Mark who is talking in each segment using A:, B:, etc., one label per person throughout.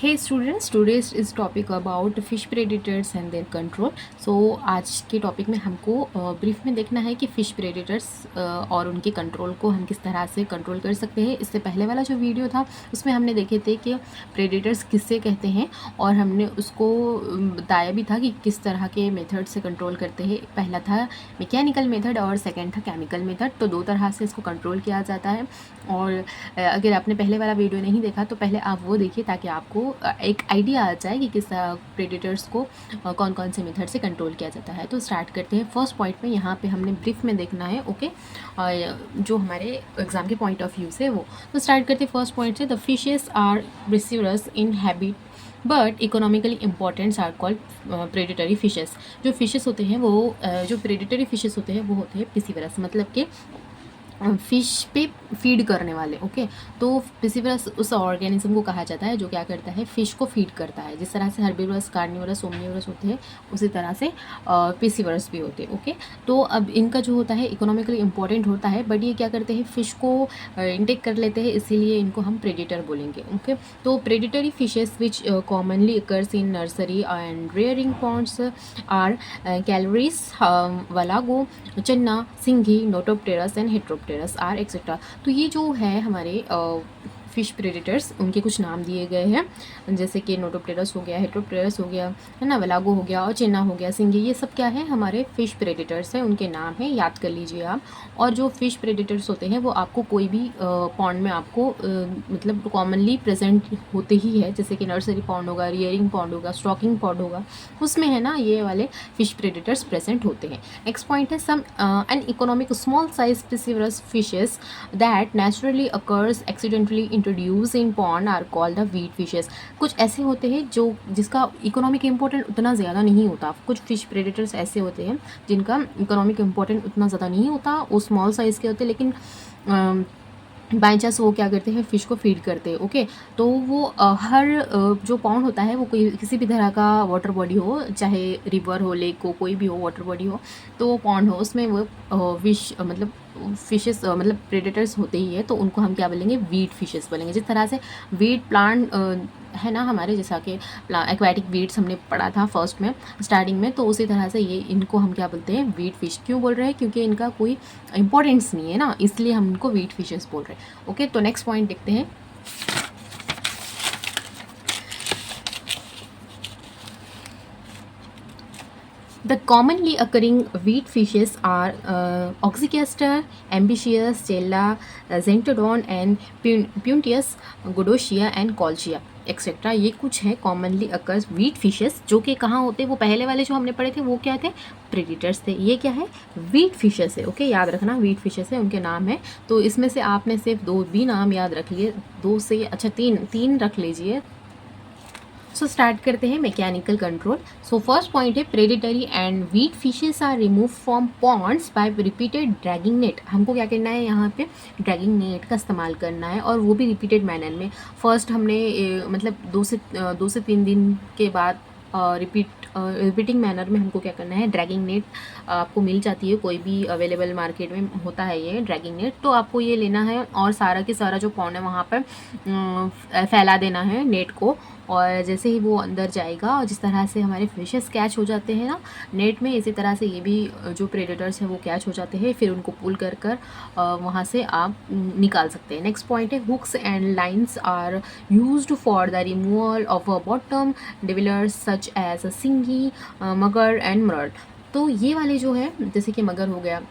A: Hey students, today's is topic about fish predators and their control. So आज के topic में हमको brief में देखना है कि फ़िश प्रेडेटर्स और उनके कंट्रोल को हम किस तरह से कंट्रोल कर सकते हैं। इससे पहले वाला जो वीडियो था उसमें हमने देखे थे कि प्रेडेटर्स किससे कहते हैं और हमने उसको बताया भी था कि किस तरह के मेथड से कंट्रोल करते हैं। पहला था मैकेनिकल मेथड और सेकेंड था केमिकल मेथड। तो दो तरह से इसको कंट्रोल किया जाता है। और अगर आपने पहले वाला वीडियो नहीं देखा तो पहले आप वो देखिए ताकि आपको एक आइडिया आ जाए कि किस प्रेडेटर्स को कौन कौन से मेथड से कंट्रोल किया जाता है। तो स्टार्ट करते हैं फर्स्ट पॉइंट में। यहाँ पे हमने ब्रीफ में देखना है, ओके, जो हमारे एग्जाम के पॉइंट ऑफ व्यू से वो। तो स्टार्ट करते हैं फर्स्ट पॉइंट से। The fishes are receivers in habit but economically importants are called predatory fishes. जो फिशेस होते हैं वो जो प्रेडेटरी फिशेस होते हैं वो होते हैं पिसीवरस, मतलब कि फिश पे फीड करने वाले। ओके, तो पिसीवरस उस ऑर्गेनिज्म को कहा जाता है जो क्या करता है, फिश को फीड करता है। जिस तरह से हर्बीवरस, कार्निवरस, ओमनिवरस होते हैं उसी तरह से पिसीवरस भी होते हैं। ओके, तो अब इनका जो होता है इकोनॉमिकली इंपॉर्टेंट होता है, बट ये क्या करते हैं, फिश को इंटेक कर लेते हैं, इसीलिए इनको हम प्रेडेटर बोलेंगे। ओके, तो predatory fishes which commonly occurs in nursery and rearing ponds are Clarias, Wallago, Channa, singhi, Notopterus and heteropterus are etcetera. तो ये जो है हमारे फिश प्रेडेटर्स, उनके कुछ नाम दिए गए हैं, जैसे कि नोटोप्टेरस हो गया, हेट्रोप्टेरस हो गया, है ना, वलागो हो गया और चिन्ना हो गया, सिंगी। ये सब क्या है, हमारे फिश प्रेडेटर्स हैं, उनके नाम हैं, याद कर लीजिए आप। और जो फिश प्रेडेटर्स होते हैं वो आपको कोई भी पॉन्ड में आपको मतलब कॉमनली प्रेजेंट होते ही है, जैसे कि नर्सरी पॉन्ड होगा, रियरिंग पॉन्ड होगा, स्टॉकिंग पॉन्ड होगा, उसमें है ना ये वाले फिश प्रेडेटर्स प्रेजेंट होते हैं। नेक्स्ट पॉइंट है some uneconomic small size piscivorous fishes that naturally occurs accidentally introduce in pond are called the weed fishes. कुछ ऐसे होते हैं जो जिसका इकोनॉमिक इंपॉर्टेंट उतना ज़्यादा नहीं होता। कुछ फिश प्रेडेटर्स ऐसे होते हैं जिनका इकोनॉमिक इंपॉर्टेंट उतना ज़्यादा नहीं होता, वो स्मॉल साइज़ के होते हैं, लेकिन बाई चांस वो क्या करते हैं, फ़िश को फीड करते हैं। ओके, तो वो हर जो पॉन्ड होता है वो कोई किसी भी तरह का वाटर बॉडी हो, चाहे रिवर हो, लेक हो, कोई भी हो वाटर बॉडी हो, तो वो पॉन्ड हो, उसमें वो फिश मतलब फिशेस मतलब प्रेडेटर्स होते ही है, तो उनको हम क्या बोलेंगे, वीट फिशेस बोलेंगे। जिस तरह से वीट प्लांट है ना हमारे, जैसा कि एक्वेटिक वीड्स हमने पढ़ा था फर्स्ट में स्टार्टिंग में, तो उसी तरह से ये इनको हम क्या बोलते हैं, वीट फिश। क्यों बोल रहे हैं, क्योंकि इनका कोई इंपॉर्टेंस नहीं है ना, इसलिए हम इनको वीट फिशेस बोल रहे हैं। ओके, तो नेक्स्ट पॉइंट देखते हैं। The commonly occurring weed fishes are Oxycaster, Ambitious, Chella, Zentodon and Puntius, Godocia and Colchia etcetera. ये कुछ है कॉमनली अकर्स वीट फिशेस, जो कि कहाँ होते हैं, वो पहले वाले जो हमने पढ़े थे वो क्या थे, प्रेडेटर्स थे। ये क्या है, वीट फिशेस है। ओके, याद रखना वीट फिशेस है, उनके नाम है। तो इसमें से आपने सिर्फ दो भी नाम याद रख लिए, दो से अच्छा तीन रख लीजिए। सो स्टार्ट करते हैं mechanical control. So first point है predatory and weed fishes are remove from ponds by repeated dragging net. हमको क्या करना है, यहाँ पे ड्रैगिंग नेट का इस्तेमाल करना है, और वो भी रिपीटेड मैनर में। फर्स्ट हमने मतलब 2 से 3 दिन के बाद रिपीटिंग मैनर में हमको क्या करना है, ड्रैगिंग नेट आपको मिल जाती है, कोई भी अवेलेबल मार्केट में होता है ये ड्रैगिंग नेट। तो आपको ये लेना है और सारा के सारा जो पॉन्ड है वहाँ पर फैला देना है नेट को। और जैसे ही वो अंदर जाएगा, और जिस तरह से हमारे फिशेस कैच हो जाते हैं ना नेट में, इसी तरह से ये भी जो प्रेडेटर्स हैं वो कैच हो जाते हैं, फिर उनको पुल कर कर वहाँ से आप निकाल सकते हैं। नेक्स्ट पॉइंट है hooks and lines are used for the removal of a bottom dwellers such as singhi, magur and मरल। तो ये वाले जो है, जैसे कि मगर हो गया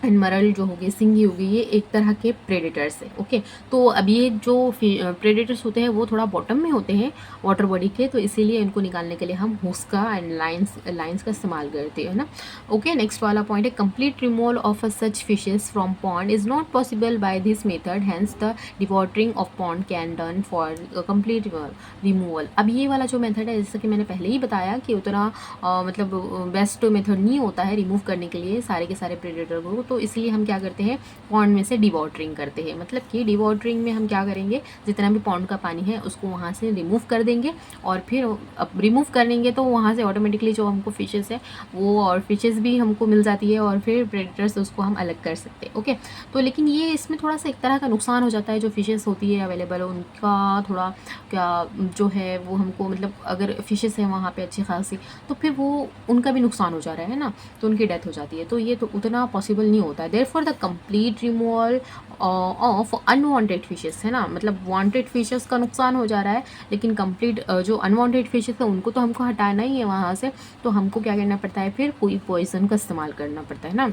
A: एंड मरल जो होगी, सिंगी होगी, ये एक तरह के प्रेडेटर्स हैं। ओके, तो अब ये जो प्रेडेटर्स होते हैं वो थोड़ा बॉटम में होते हैं वाटर बॉडी के, तो इसीलिए इनको निकालने के लिए हम हुस्का एंड लाइन्स का इस्तेमाल करते हैं ना। ओके, नेक्स्ट वाला पॉइंट है complete removal of such fishes from pond is not possible by this method, hence the dewatering of pond can done for complete removal. अब ये वाला जो मेथड है, जैसा कि मैंने पहले ही बताया कि उतना मतलब बेस्ट मेथड नहीं होता है रिमूव करने के लिए सारे के सारे प्रेडेटर को। तो इसलिए हम क्या करते हैं, पॉन्ड में से डिवाटरिंग करते हैं। मतलब कि डिवाटरिंग में हम क्या करेंगे, जितना भी पॉन्ड का पानी है उसको वहाँ से रिमूव कर देंगे, और फिर अब रिमूव करेंगे तो वहाँ से ऑटोमेटिकली जो हमको फिशेस है वो, और फिशेस भी हमको मिल जाती है, और फिर प्रेडेटर्स उसको हम अलग कर सकते हैं। ओके, तो लेकिन ये इसमें थोड़ा सा एक तरह का नुकसान हो जाता है, जो फिशेस होती है अवेलेबल उनका थोड़ा क्या जो है वो हमको, मतलब अगर फिशेस है वहाँ पे अच्छी खासी, तो फिर वो उनका भी नुकसान हो जा रहा है ना, तो उनकी डेथ हो जाती है। तो ये तो उतना पॉसिबल नहीं होता है। Therefore the complete removal of unwanted fishes है ना, मतलब वांटेड फिशेस का नुकसान हो जा रहा है, लेकिन कंप्लीट जो अनवांटेड फिशेस है उनको तो हमको हटाना ही है वहाँ से। तो हमको क्या करना पड़ता है, फिर कोई पॉइजन का इस्तेमाल करना पड़ता है ना।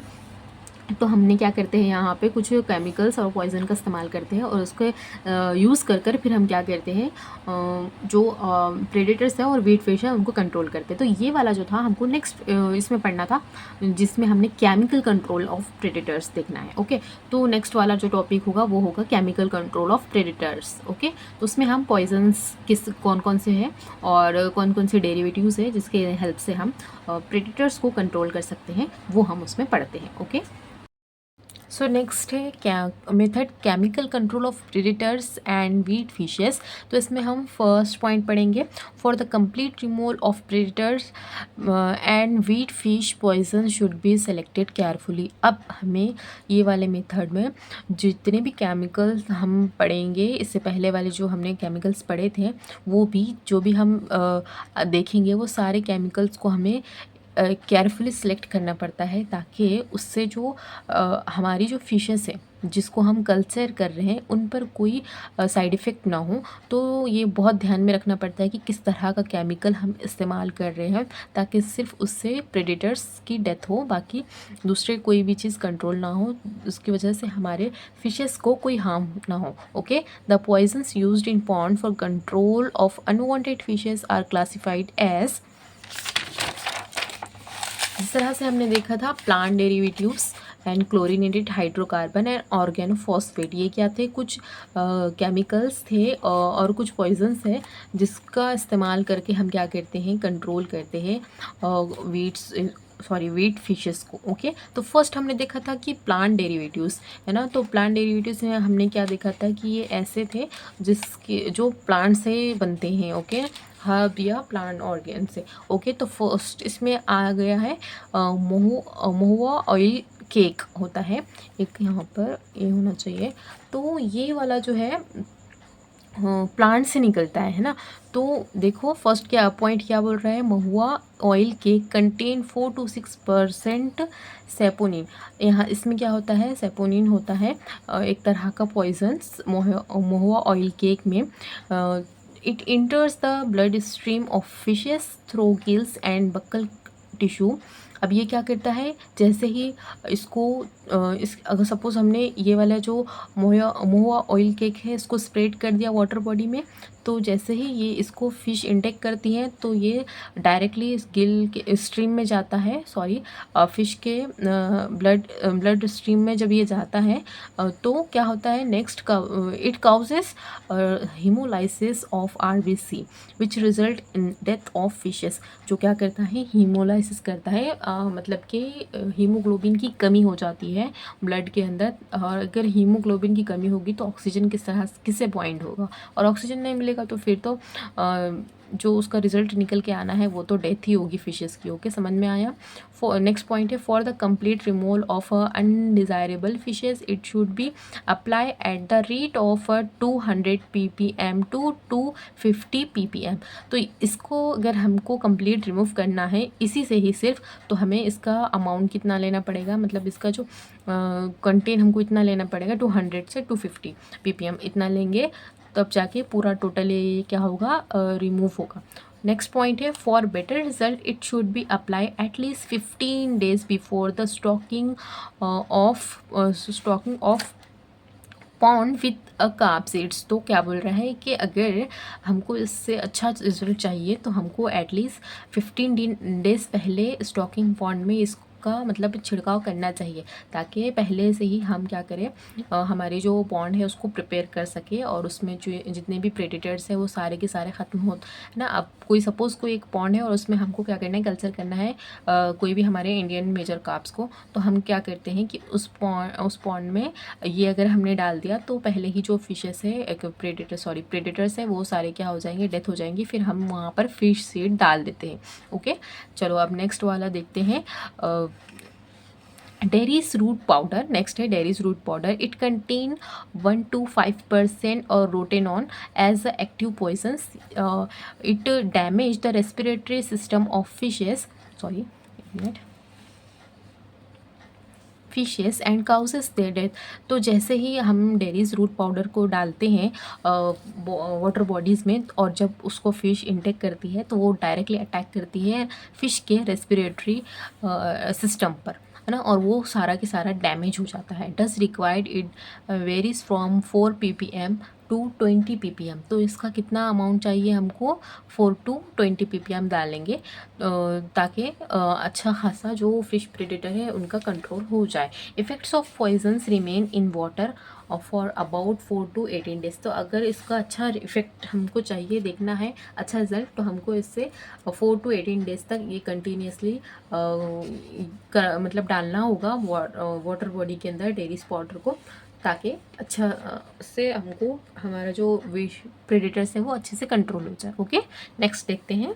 A: तो हमने क्या करते हैं, यहाँ पे कुछ केमिकल्स और पॉइज़न का इस्तेमाल करते हैं, और उसके यूज़ कर फिर हम क्या करते हैं, जो प्रेडेटर्स है और वीट फिश है उनको कंट्रोल करते हैं। तो ये वाला जो था हमको नेक्स्ट इसमें पढ़ना था, जिसमें हमने केमिकल कंट्रोल ऑफ प्रेडेटर्स देखना है। ओके, तो नेक्स्ट वाला जो टॉपिक होगा वो होगा chemical control of predators. Okay, तो उसमें हम पॉइजन्स कौन कौन से हैं और कौन कौन से डेरिवेटिव्स हैं जिसके हेल्प से हम प्रेडेटर्स को कंट्रोल कर सकते हैं, वो हम उसमें पढ़ते हैं। ओके, सो नेक्स्ट है क्या method, chemical control of predators and weed fishes. तो इसमें हम फर्स्ट पॉइंट पढ़ेंगे, for the complete removal of predators and weed fish poison should be selected carefully. अब हमें ये वाले मेथड में जितने भी केमिकल्स हम पढ़ेंगे, इससे पहले वाले जो हमने केमिकल्स पढ़े थे वो भी, जो भी हम देखेंगे वो सारे केमिकल्स को हमें केयरफुली सिलेक्ट करना पड़ता है, ताकि उससे जो हमारी जो फिशेस है जिसको हम कल्चर कर रहे हैं उन पर कोई साइड इफ़ेक्ट ना हो। तो ये बहुत ध्यान में रखना पड़ता है कि किस तरह का केमिकल हम इस्तेमाल कर रहे हैं, ताकि सिर्फ उससे प्रेडेटर्स की डेथ हो, बाकी दूसरे कोई भी चीज़ कंट्रोल ना हो, उसकी वजह से हमारे फिशेस को कोई हार्म ना हो। Okay, the poisons used in pond for control of unwanted fishes are classified as, जिस तरह से हमने देखा था plant derivatives and chlorinated hydrocarbon and organophosphate, ये क्या थे, कुछ केमिकल्स थे और कुछ पॉइजन्स है जिसका इस्तेमाल करके हम क्या करते हैं, कंट्रोल करते हैं वीट फिशेस को। ओके, तो फर्स्ट हमने देखा था कि प्लांट डेरिवेटिव्स है ना, तो प्लांट डेरिवेटिव्स में हमने क्या देखा था कि ये ऐसे थे जिसके जो प्लांट से बनते हैं। ओके, हर्ब या प्लांट ऑर्गेन से। ओके, तो फर्स्ट इसमें आ गया है महुआ ऑयल केक होता है एक, यहाँ पर ये होना चाहिए। तो ये वाला जो है प्लांट से निकलता है ना। तो देखो फर्स्ट क्या पॉइंट क्या बोल रहा है, mahua oil cake contain 4 to 6% saponin. यहाँ इसमें क्या होता है, सेपोनिन होता है एक तरह का पॉइजन्स महुआ ऑयल केक में। It इंटर्स the blood stream of fishes through gills and buckle tissue. अब ये क्या करता है, जैसे ही इसको इस अगर सपोज़ हमने ये वाला जो महुआ ऑयल केक है इसको स्प्रेड कर दिया वाटर बॉडी में, तो जैसे ही ये इसको फ़िश इंटेक करती हैं तो ये डायरेक्टली इस गिल के स्ट्रीम में जाता है, फ़िश के ब्लड स्ट्रीम में जब ये जाता है तो क्या होता है नेक्स्ट का, it causes haemolysis of RBC which result in death of fishes. जो क्या करता है, हीमोलाइसिस करता है, मतलब कि हीमोग्लोबिन की कमी हो जाती है ब्लड के अंदर, और अगर हीमोग्लोबिन की कमी होगी तो ऑक्सीजन किससे पॉइंट होगा, और ऑक्सीजन नहीं मिलेगा तो फिर तो जो उसका रिजल्ट निकल के आना है वो तो डेथ ही होगी फिशेस की। ओके, समझ में आया। नेक्स्ट पॉइंट है, for the complete removal of undesirable fishes it should be apply at the rate of 200 ppm to 250 ppm। तो इसको अगर हमको कंप्लीट रिमूव करना है इसी से ही सिर्फ, तो हमें इसका अमाउंट कितना लेना पड़ेगा, मतलब इसका जो कंटेन हमको इतना लेना पड़ेगा 200 से 250 ppm इतना लेंगे, तब जाके पूरा टोटल ये क्या होगा, रिमूव होगा। नेक्स्ट पॉइंट है, for better result it should be apply at least 15 days before the stocking of pond with a carp seeds. तो क्या बोल रहा है कि अगर हमको इससे अच्छा रिजल्ट चाहिए तो हमको एटलीस्ट 15 days पहले स्टॉकिंग पॉन्ड में इसका का मतलब छिड़काव करना चाहिए, ताकि पहले से ही हम क्या करें, हमारी जो पॉन्ड है उसको प्रिपेयर कर सके और उसमें जो जितने भी प्रेडिटर्स हैं वो सारे के सारे ख़त्म हो ना। अब कोई सपोज़ कोई एक पॉन्ड है और उसमें हमको क्या करना है, कल्चर करना है कोई भी हमारे इंडियन मेजर कार्प्स को, तो हम क्या करते हैं कि उस पॉन्ड में ये अगर हमने डाल दिया तो पहले ही जो फिशेस है, एक प्रेडेटर्स है, वो सारे क्या हो जाएंगे, डेथ हो जाएंगी। फिर हम वहाँ पर फिश सीड डाल देते हैं। ओके, चलो अब नेक्स्ट वाला देखते हैं। डेरीज रूट पाउडर, नेक्स्ट है derris root powder. It contain 1 to 5% और rotenone as active poisons. It damage the respiratory system of fishes, fishes and causes their death. तो जैसे ही हम डेरीज रूट पाउडर को डालते हैं वाटर बॉडीज़ में, और जब उसको फ़िश इंटेक करती है तो वो डायरेक्टली अटैक करती है फ़िश के रेस्पिरेटरी सिस्टम पर, है ना, और वो सारा के सारा डैमेज हो जाता है। Does required it varies from 4 ppm to 20 ppm। तो इसका कितना अमाउंट चाहिए हमको, 4 to 20 ppm डालेंगे ताकि अच्छा खासा जो फिश प्रेडेटर है उनका कंट्रोल हो जाए। Effects of poisons remain in water for about 4 to 18 days। तो अगर इसका अच्छा इफेक्ट हमको चाहिए, देखना है अच्छा रिजल्ट, तो हमको इससे 4 to 18 days तक ये कंटिन्यूसली मतलब डालना होगा वाटर बॉडी के अंदर डेयरी पाउडर को, ताकि अच्छा से हमको हमारा जो विश प्रेडेटर्स है वो अच्छे से कंट्रोल हो जाए। ओके, नेक्स्ट देखते हैं।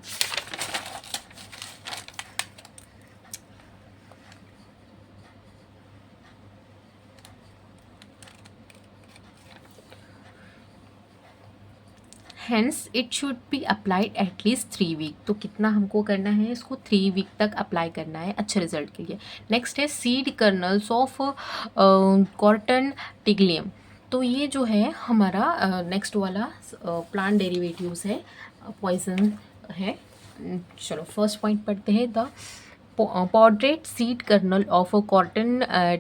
A: Hence it should be applied at least 3 week। तो कितना हमको करना है, इसको 3 week तक अप्लाई करना है अच्छे रिजल्ट के लिए। नेक्स्ट है सीड कर्नल्स ऑफ कॉटन टिग्लियम। तो ये जो है हमारा नेक्स्ट वाला प्लांट डेरिवेटिव्स है, पॉइजन है। चलो फर्स्ट पॉइंट पढ़ते हैं। The powdered seed kernel of a cotton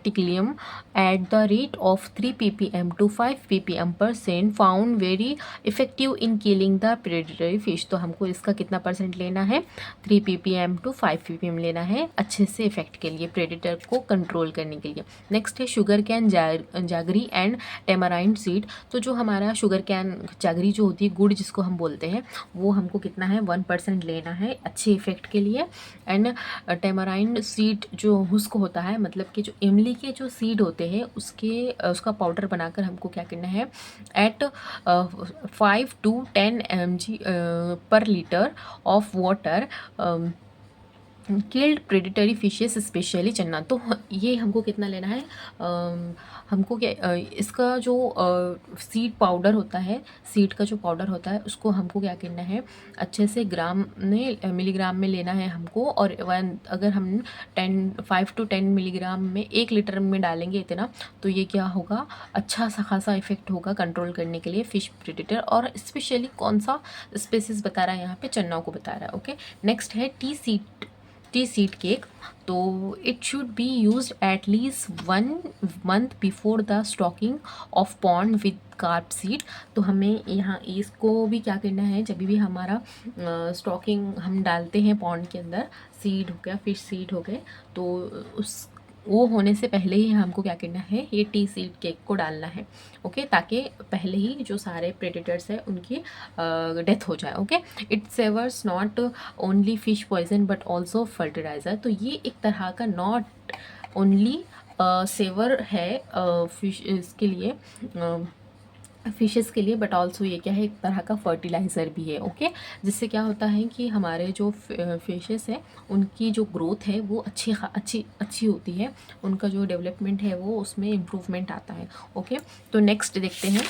A: tiglium at the rate of 3 ppm to 5 ppm% found very effective in killing the predatory fish। तो हमको इसका कितना परसेंट लेना है, 3 ppm to 5 ppm लेना है अच्छे से इफेक्ट के लिए, प्रेडेटर को कंट्रोल करने के लिए। नेक्स्ट है sugar cane jaggery and tamarind seed. तो जो हमारा शुगर कैन जागरी जो होती है, गुड़ जिसको हम बोलते हैं, वो हमको कितना है, 1% लेना है अच्छे इफेक्ट के लिए। एंड टेमराइंड सीड जो हुस्क होता है, मतलब कि जो इमली के जो सीड होते हैं उसका पाउडर बनाकर हमको क्या करना है, एट 5 to 10 mg पर litre of water killed predatory fishes specially चन्ना। तो ये हमको कितना लेना है, हमको क्या इसका जो सीड पाउडर होता है, सीड का जो पाउडर होता है उसको हमको क्या करना है, अच्छे से ग्राम में मिलीग्राम में लेना है हमको। और अगर हम 5 to 10 मिलीग्राम में 1 लीटर में डालेंगे इतना, तो ये क्या होगा, अच्छा सा खासा इफेक्ट होगा कंट्रोल करने के लिए फिश प्रेडेटर। और स्पेशली कौन सा स्पेसिस बता रहा है यहाँ पे, चन्ना को बता रहा है। ओके, नेक्स्ट है टी सीड केक। तो it should be use at least 1 month before the stocking of pond with carp seed. तो हमें यहाँ इसको भी क्या करना है, जब भी हमारा स्टॉकिंग हम डालते हैं पॉन्ड के अंदर, सीड हो गया, फिश सीड हो गए, तो उस वो होने से पहले ही हमको क्या करना है, ये टी सीड केक को डालना है। ओके, ताकि पहले ही जो सारे प्रेडेटर्स हैं उनकी डेथ हो जाए। Okay, it serves not only fish poison but also fertiliser. तो ये एक तरह का नॉट ओनली सेवर है फिश इसके लिए, फिशेस के लिए, बट ऑल्सो ये क्या है, एक तरह का फर्टिलाइज़र भी है। ओके, जिससे क्या होता है कि हमारे जो फिशेस हैं उनकी जो ग्रोथ है वो अच्छी होती है, उनका जो डेवलपमेंट है वो उसमें इम्प्रूवमेंट आता है। ओके, तो नेक्स्ट देखते हैं।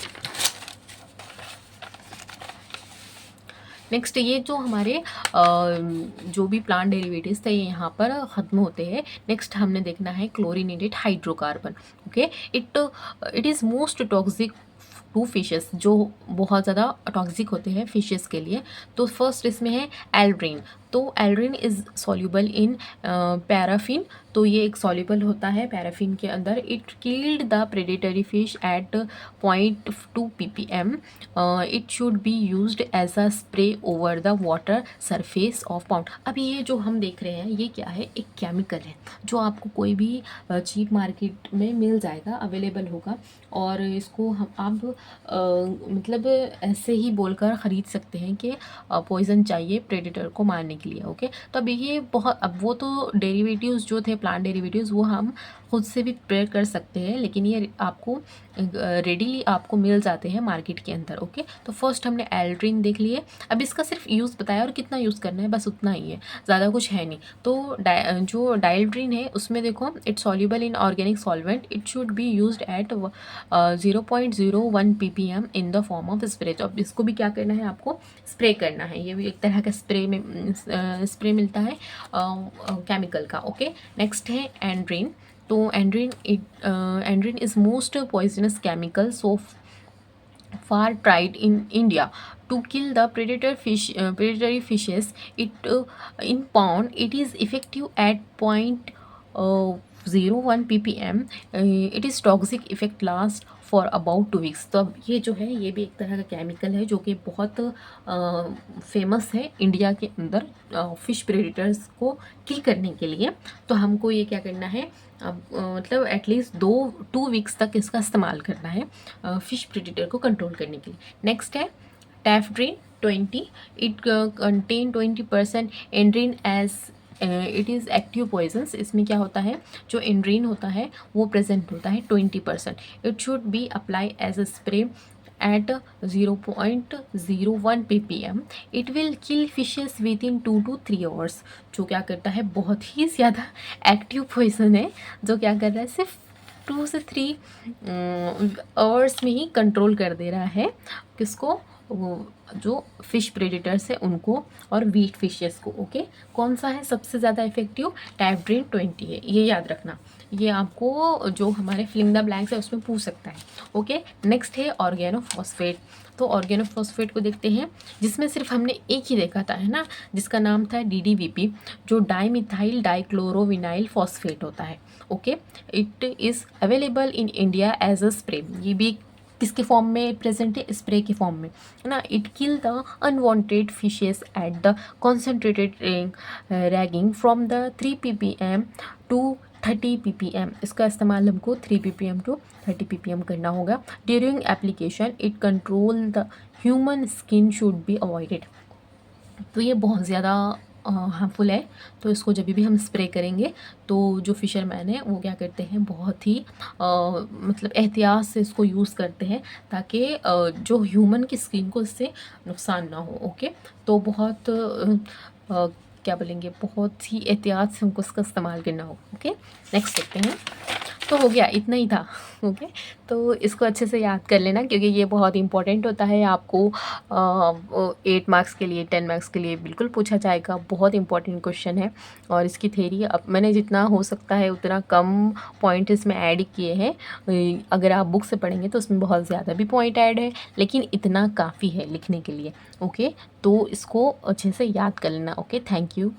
A: नेक्स्ट ये जो हमारे जो भी प्लांट डेरिवेटिव्स थे ये यहाँ पर ख़त्म होते हैं। नेक्स्ट हमने देखना है chlorinated hydrocarbon. Okay, it is most toxic to fishes, जो बहुत ज़्यादा टॉक्सिक होते हैं फिशेस के लिए। तो फर्स्ट इसमें है एल्ड्रीन। तो aldrin is soluble in paraffin, तो ये एक सॉल्युबल होता है पैराफिन के अंदर। It killed the predatory fish at 0.2 ppm। It should be used as a spray over the water surface of pond. अभी ये जो हम देख रहे हैं ये क्या है, एक केमिकल है जो आपको कोई भी चीप मार्केट में मिल जाएगा, अवेलेबल होगा, और इसको हम आप मतलब ऐसे ही बोलकर ख़रीद सकते हैं कि पॉइज़न चाहिए प्रेडेटर को मारने के लिए। ओके, तो अभी ये बहुत, अब वो तो डेरिवेटिव्स जो थे, प्लांट डेरिवेटिव्स, वो हम खुद से भी प्रिपेयर कर सकते हैं, लेकिन ये आपको रेडीली आपको मिल जाते हैं मार्केट के अंदर। ओके, तो फर्स्ट हमने एल्ड्रिन देख लिए। अब इसका सिर्फ यूज़ बताया और कितना यूज़ करना है, बस उतना ही है, ज़्यादा कुछ है नहीं। तो जो डाइल्ड्रिन है उसमें देखो, it's soluble in organic solvent, it should be used eight 0.01 ppm in the form of spray. तो अब इसको भी क्या करना है, आपको स्प्रे करना है। ये भी एक तरह का स्प्रे में स्प्रे मिलता है केमिकल का। ओके, नेक्स्ट है एंड्रिन। तो endrin is most poisonous chemical so far tried in India to kill the predatory fishes. In pond it is effective at 0.01 ppm. It is toxic effect last for about 2 weeks। तो अब ये जो है ये भी एक तरह का केमिकल है जो कि बहुत फेमस है इंडिया के अंदर फ़िश प्रेडेटर्स को किल करने के लिए। तो हमको ये क्या करना है, अब मतलब एटलीस्ट 2 weeks तक इसका इस्तेमाल करना है फ़िश प्रेडेटर को कंट्रोल करने के लिए। नेक्स्ट है Tafdrin 20। It contain 20% endrin as it is active poisons. इसमें क्या होता है, जो एंड्रीन होता है वो प्रेजेंट होता है 20%। It should be apply as a spray at 0.01 ppm. It will kill fishes within 2 to 3 hours। जो क्या करता है, बहुत ही ज़्यादा एक्टिव पॉइजन है जो क्या कर रहा है, सिर्फ 2 से 3 आवर्स में ही कंट्रोल कर दे रहा है किसको, वो जो फ़िश प्रेडेटर्स है उनको और वीट फिशेस को। ओके, कौन सा है सबसे ज़्यादा इफेक्टिव, टैफ्ड्रिन 20 है, ये याद रखना। ये आपको जो हमारे फिलिंग द ब्लैंक्स है उसमें पूछ सकता है। ओके, नेक्स्ट है ऑर्गेनोफॉस्फेट। तो ऑर्गेनोफॉस्फेट को देखते हैं, जिसमें सिर्फ हमने एक ही देखा था, है ना, जिसका नाम था DDVP, जो डाईमिथाइल डाइक्लोरोविनाइल फॉस्फेट होता है। Okay, it is available in India as a spray. ये भी किसके फॉर्म में प्रेजेंट है, स्प्रे के फॉर्म में, है ना। It kill the unwanted fishes at the concentrated ranging from the 3 ppm to 30 ppm। इसका इस्तेमाल हमको 3 ppm टू 30 ppm करना होगा। During application it control the human skin should be avoided. तो ये बहुत ज़्यादा हार्मफुल है, तो इसको जब भी हम स्प्रे करेंगे तो जो फिशरमैन है वो क्या करते हैं, बहुत ही मतलब एहतियात से इसको यूज़ करते हैं ताकि जो ह्यूमन की स्किन को इससे नुकसान ना हो। ओके, तो बहुत क्या बोलेंगे, बहुत ही एहतियात से हमको इसका इस्तेमाल करना हो। ओके, नेक्स्ट देखते हैं। तो हो गया, इतना ही था। ओके, तो इसको अच्छे से याद कर लेना क्योंकि ये बहुत इंपॉर्टेंट होता है। आपको 8 मार्क्स के लिए, 10 मार्क्स के लिए बिल्कुल पूछा जाएगा। बहुत इंपॉर्टेंट क्वेश्चन है और इसकी थेरी अब मैंने जितना हो सकता है उतना कम पॉइंट इसमें ऐड किए हैं। अगर आप बुक से पढ़ेंगे तो उसमें बहुत ज़्यादा भी पॉइंट ऐड है, लेकिन इतना काफ़ी है लिखने के लिए। ओके, तो इसको अच्छे से याद कर लेना। Okay, thank you.